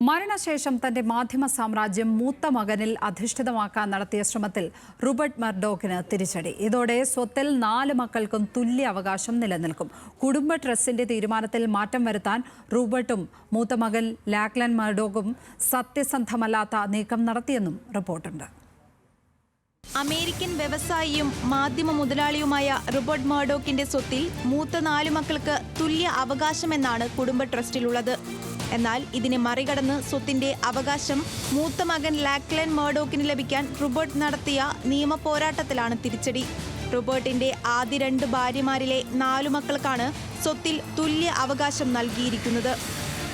മരണശേഷം തന്റെ മാധ്യമ സാമ്രാജ്യം മൂത്ത മകനിൽ അധിഷ്ഠിതമാക്കാൻ നടത്തിയ ശ്രമത്തിൽ റൂപ്പർട്ട് മർഡോക്കിന് തിരിച്ചടി. ഇതോടെ സ്വത്തിൽ 4 മക്കൾക്കും തുല്യ അവകാശം നിലനിൽക്കും. കുടുംബ ട്രസ്റ്റിന്റെ തീരുമാനത്തിൽ മാറ്റം വരുത്താൻ റൂപ്പർട്ടും മൂത്ത മകൻ ലാക്ലൻ മർഡോക്കും സത്യസന്ധമല്ലാത്ത നീക്കം നടത്തിയെന്നും റിപ്പോർട്ടുണ്ട്. അമേരിക്കൻ വ്യവസായിയും മാധ്യമ മുതലാളിയുമായ റൂപ്പർട്ട് മർഡോക്കിന്റെ സ്വത്തിൽ മൂത്ത 4 മക്കൾക്ക് തുല്യ അവകാശമെന്നാണ് കുടുംബ ട്രസ്റ്റിലുള്ളത്. എന്നാൽ ഇതിനെ മറികടന്ന് സ്വത്തിന്റെ അവകാശം മൂത്ത മകൻ ലാക്ലൻ മർഡോക്കിന് ലഭിക്കാൻ റൂപ്പർട്ട് നടത്തിയ നിയമ പോരാട്ടത്തിലാണ് തിരിച്ചടി. റൂപ്പർട്ടിന്റെ ആദ്യ 2 ഭാര്യമാരിലെ 4 മക്കൾക്കാണ് സ്വത്തിൽ തുല്യ അവകാശം നൽകിയിരിക്കുന്നത്.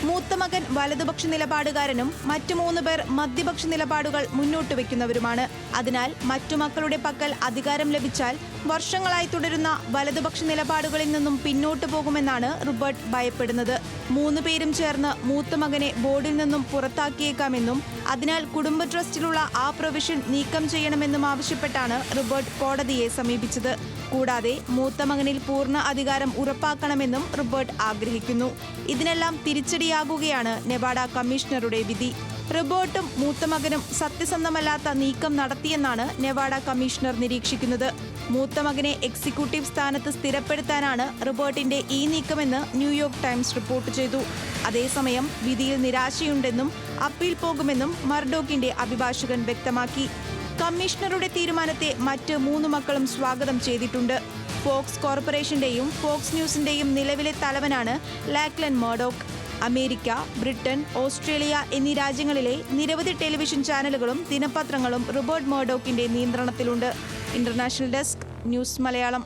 മൂത്ത മകൻ വലതുപക്ഷ നിലപാടുകാരനും മറ്റു 3 പേർ മധ്യപക്ഷ നിലപാടുകൾ മുന്നോട്ട് വയ്ക്കുന്നവരുമാണ്. അതിനാൽ മറ്റു മക്കളുടെ പക്കൽ അധികാരം ലഭിച്ചാൽ വർഷങ്ങളായി തുടരുന്ന വലതുപക്ഷ നിലപാടുകളിൽ നിന്നും പിന്നോട്ട് പോകുമെന്നാണ് റൂപ്പർട്ട് ഭയപ്പെടുന്നത്. 3 പേരും ചേർന്ന് മൂത്ത മകനെ ബോർഡിൽ നിന്നും പുറത്താക്കിയേക്കാമെന്നും അതിനാൽ കുടുംബ ട്രസ്റ്റിലുള്ള ആ പ്രൊവിഷൻ നീക്കം ചെയ്യണമെന്നും ആവശ്യപ്പെട്ടാണ് റൂപ്പർട്ട് കോടതിയെ സമീപിച്ചത്. കൂടാതെ മൂത്ത മകനിൽ പൂർണ്ണ അധികാരം ഉറപ്പാക്കണമെന്നും റൂപ്പർട്ട് ആഗ്രഹിക്കുന്നു. ഇതിനെല്ലാം തിരിച്ചടിയാകുകയാണ് നെവാഡ കമ്മീഷണറുടെ വിധി. റൂപ്പർട്ടും മൂത്ത മകനും സത്യസന്ധമല്ലാത്ത നീക്കം നടത്തിയെന്നാണ് നെവാഡ കമ്മീഷണർ നിരീക്ഷിക്കുന്നത്. മൂത്ത മകനെ എക്സിക്യൂട്ടീവ് സ്ഥാനത്ത് സ്ഥിരപ്പെടുത്താനാണ് റൂപ്പർട്ടിന്റെ ഈ നീക്കമെന്ന് ന്യൂയോർക്ക് ടൈംസ് റിപ്പോർട്ട് ചെയ്തു. അതേസമയം വിധിയിൽ നിരാശയുണ്ടെന്നും അപ്പീൽ പോകുമെന്നും മർഡോക്കിന്റെ അഭിഭാഷകൻ വ്യക്തമാക്കി. കമ്മീഷണറുടെ തീരുമാനത്തെ മറ്റ് 3 മക്കളും സ്വാഗതം ചെയ്തിട്ടുണ്ട്. ഫോക്സ് കോർപ്പറേഷന്റെയും ഫോക്സ് ന്യൂസിന്റെയും നിലവിലെ തലവനാണ് Lachlan Murdoch. America, Britain, Australia എന്നീ രാജ്യങ്ങളിലെ നിരവധി ടെലിവിഷൻ ചാനലുകളും ദിനപത്രങ്ങളും റൂപ്പർട്ട് മർഡോക്കിന്റെ നിയന്ത്രണത്തിലുണ്ട്. International desk, news Malayalam.